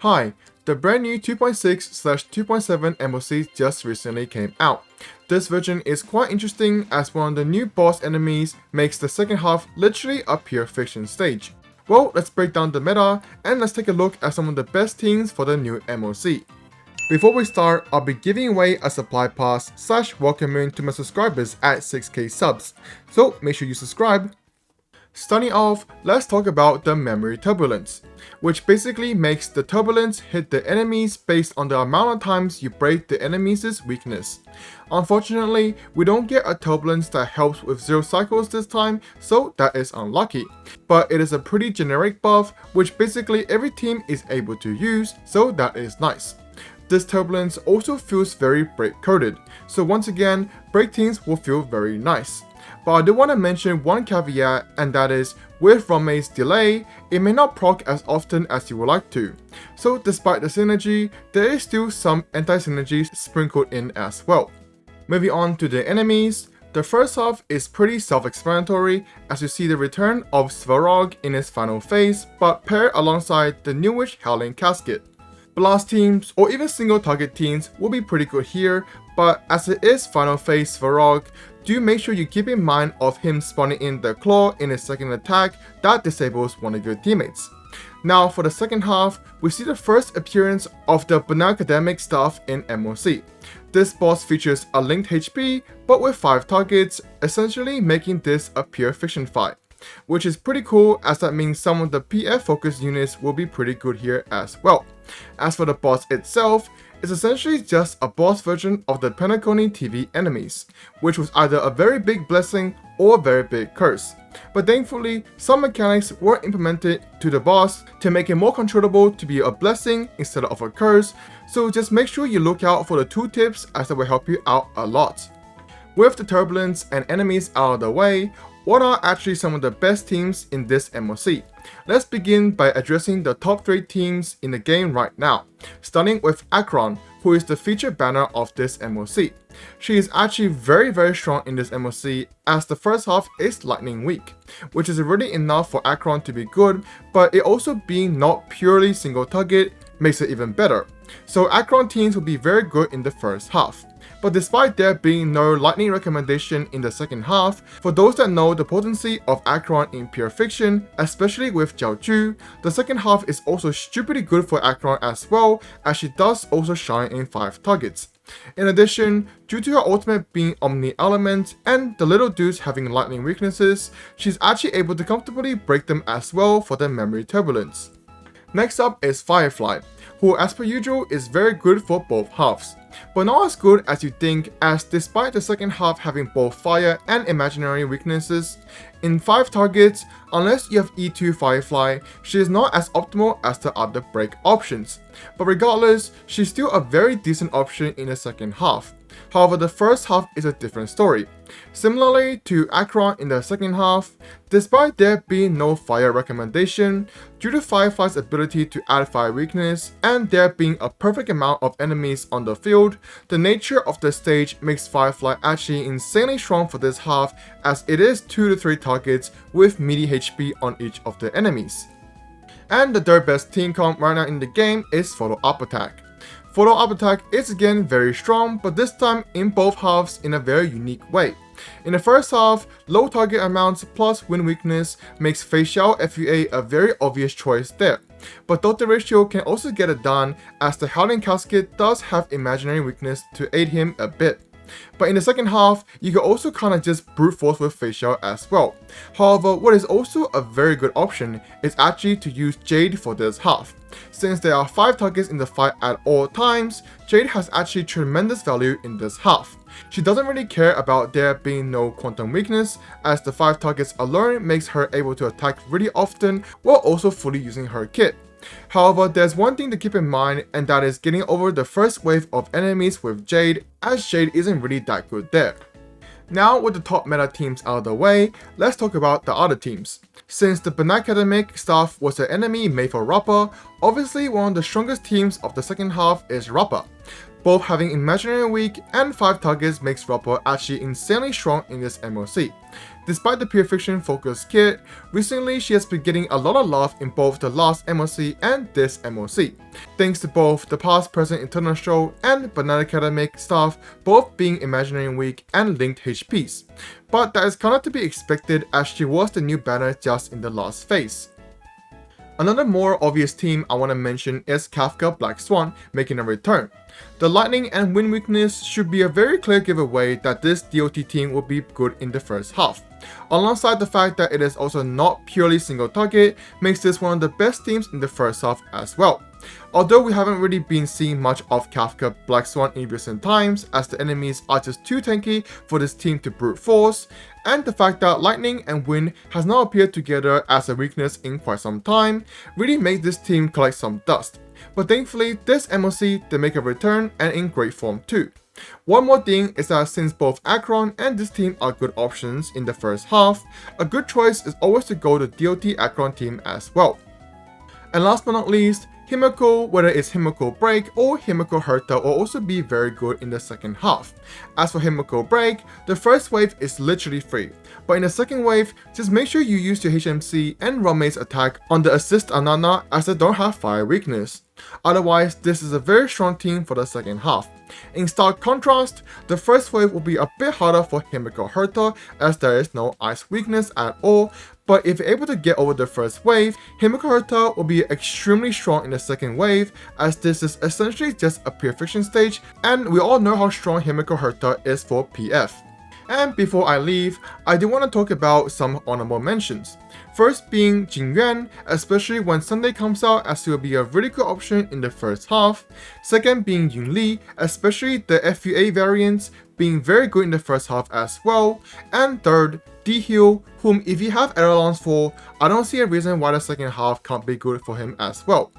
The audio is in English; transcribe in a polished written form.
Hi, the brand new 2.6/2.7 MOC just recently came out. This version is quite interesting as one of the new boss enemies makes the second half literally a pure fiction stage. Well, let's break down the meta and let's take a look at some of the best teams for the new MOC. Before we start, I'll be giving away a supply pass / welcome moon to my subscribers at 6k subs, so make sure you subscribe. Starting off, let's talk about the memory turbulence, which basically makes the turbulence hit the enemies based on the amount of times you break the enemy's weakness. Unfortunately, we don't get a turbulence that helps with 0 cycles this time, so that is unlucky. But it is a pretty generic buff, which basically every team is able to use, so that is nice. This turbulence also feels very break coded, so once again, break teams will feel very nice. But I do want to mention one caveat, and that is, with Rome's delay, it may not proc as often as you would like to. So despite the synergy, there is still some anti-synergy sprinkled in as well. Moving on to the enemies, the first half is pretty self-explanatory as you see the return of Svarog in his final phase, but paired alongside the newish Howling Casket. Blast teams or even single target teams will be pretty good here, but as it is final phase Svarog, do make sure you keep in mind of him spawning in the claw in his second attack that disables one of your teammates. Now for the second half, we see the first appearance of the Banacademic staff in MOC. This boss features a linked HP but with 5 targets, essentially making this a pure fiction fight, which is pretty cool as that means some of the PF focused units will be pretty good here as well. As for the boss itself, it's essentially just a boss version of the Pentaconi TV enemies, which was either a very big blessing or a very big curse. But thankfully, some mechanics were implemented to the boss to make it more controllable to be a blessing instead of a curse, so just make sure you look out for the 2 tips as that will help you out a lot. With the turbulence and enemies out of the way, what are actually some of the best teams in this MOC? Let's begin by addressing the top 3 teams in the game right now, starting with Akron, who is the featured banner of this MOC. She is actually very strong in this MOC as the first half is lightning weak, which is already enough for Akron to be good, but it also being not purely single target makes it even better. So Akron teams will be very good in the first half. But despite there being no lightning recommendation in the second half, for those that know the potency of Akron in pure fiction, especially with Jiaoju, the second half is also stupidly good for Akron as well, as she does also shine in 5 targets. In addition, due to her ultimate being Omni Element and the little dudes having lightning weaknesses, she's actually able to comfortably break them as well for the memory turbulence. Next up is Firefly, who as per usual is very good for both halves, but not as good as you think, as despite the second half having both fire and imaginary weaknesses, in 5 targets, unless you have E2 Firefly, she is not as optimal as the other break options, but regardless, she's still a very decent option in the second half. However, the first half is a different story. Similarly to Akron in the second half, despite there being no fire recommendation, due to Firefly's ability to add fire weakness and there being a perfect amount of enemies on the field, the nature of the stage makes Firefly actually insanely strong for this half, as it is 2 to 3 targets with meaty HP on each of the enemies. And the third best team comp right now in the game is Follow Up Attack. Follow Up Attack is again very strong, but this time in both halves in a very unique way. In the first half, low target amounts plus wind weakness makes Facial FUA a very obvious choice there. But Dr. Ratio can also get it done as the Howling Casket does have imaginary weakness to aid him a bit. But in the second half, you can also kinda just brute force with Facial as well. However, what is also a very good option is actually to use Jade for this half. Since there are 5 targets in the fight at all times, Jade has actually tremendous value in this half. She doesn't really care about there being no quantum weakness, as the 5 targets alone makes her able to attack really often while also fully using her kit. However, there's one thing to keep in mind, and that is getting over the first wave of enemies with Jade, as Jade isn't really that good there. Now with the top meta teams out of the way, let's talk about the other teams. Since the Banacademic staff was an enemy made for Rappa, obviously one of the strongest teams of the second half is Rappa. Both having Imaginary Weak and 5 targets makes Rubber actually insanely strong in this MOC. Despite the pure fiction focused kit, recently she has been getting a lot of love in both the last MOC and this MOC, thanks to both the past, present, eternal show and Banana Academic stuff both being Imaginary Weak and linked HPs. But that is kinda to be expected as she was the new banner just in the last phase. Another more obvious team I want to mention is Kafka Black Swan making a return. The lightning and wind weakness should be a very clear giveaway that this DOT team will be good in the first half. Alongside the fact that it is also not purely single target, makes this one of the best teams in the first half as well. Although we haven't really been seeing much of Kafka Black Swan in recent times, as the enemies are just too tanky for this team to brute force, and the fact that lightning and wind has not appeared together as a weakness in quite some time, really made this team collect some dust. But thankfully, this MOC they make a return and in great form too. One more thing is that since both Akron and this team are good options in the first half, a good choice is always to go the DOT Akron team as well. And last but not least, Himiko, whether it's Himiko Break or Himiko Herta, will also be very good in the second half. As for Himiko Break, the first wave is literally free, but in the second wave, just make sure you use your HMC and Runmate's attack on the assist Anana as they don't have fire weakness. Otherwise, this is a very strong team for the second half. In stark contrast, the first wave will be a bit harder for Himiko Herta as there is no ice weakness at all, but if you're able to get over the first wave, Himiko Herta will be extremely strong in the second wave as this is essentially just a pure fiction stage and we all know how strong Himiko Herta is for PF. And before I leave, I do want to talk about some honorable mentions. First being Jin Yuan, especially when Sunday comes out as he will be a really good option in the first half. Second being Yun Li, especially the FUA variants being very good in the first half as well. And third, D-Hill, whom if you have Aerolons for, I don't see a reason why the second half can't be good for him as well.